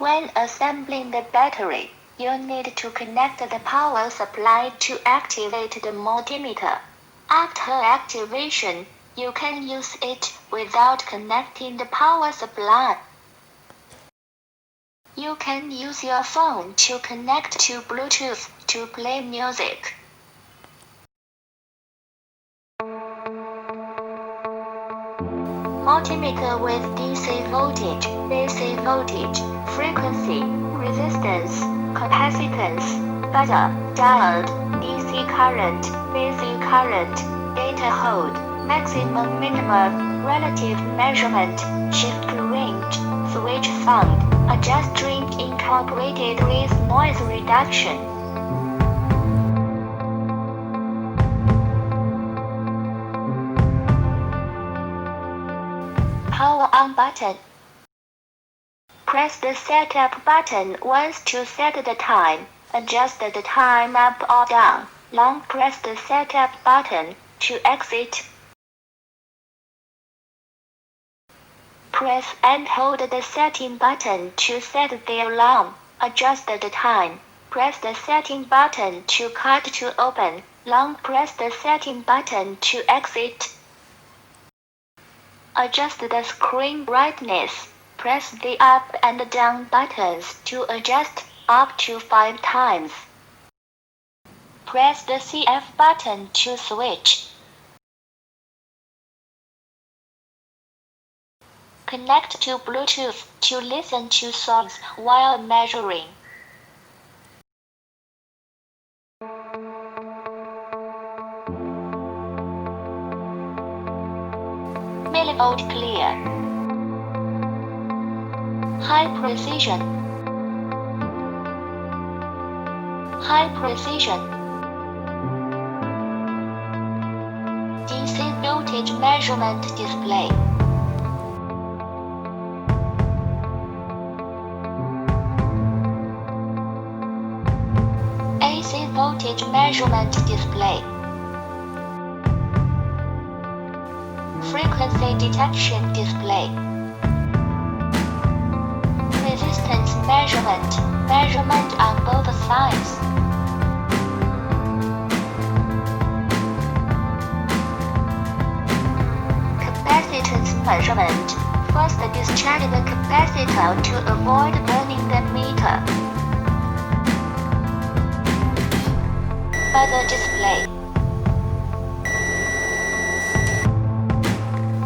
When assembling the battery, you need to connect the power supply to activate the multimeter. After activation, you can use it without connecting the power supply. You can use your phone to connect to Bluetooth to play music. Multimeter with DC voltage, frequency, resistance, capacitance, buzzer, diode, DC current, data hold, maximum minimum, relative measurement, shift range, switch sound, adjust range incorporated with noise reduction. Power on button. Press the setup button once to set the time. Adjust the time up or down. Long press the setup button to exit. Press and hold the setting button to set the alarm. Adjust the time. Press the setting button to cut to open. Long press the setting button to exit. Adjust the screen brightness. Press the up and down buttons to adjust up to 5 times. Press the CF button to switch. Connect to Bluetooth to listen to songs while measuring. Millivolt clear. High precision. High precision. DC voltage measurement display. AC voltage measurement display. Frequency detection display. Resistance measurement on both sides. Capacitance measurement. First discharge the capacitor to avoid burning the meter. Buzzer display.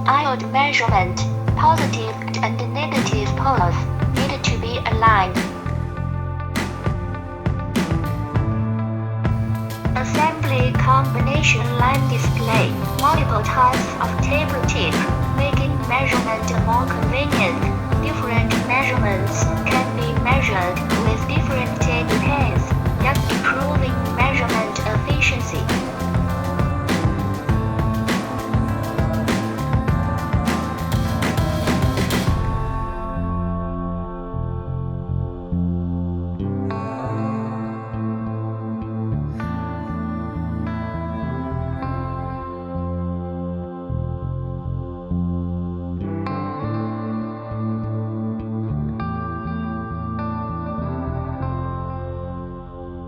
Iode measurement. Positive and negative poles need to be aligned. Assembly combination line display. Multiple types of tape tip, making measurement more convenient. Different measurements can be measured with different tape pens, thus improving measurement efficiency.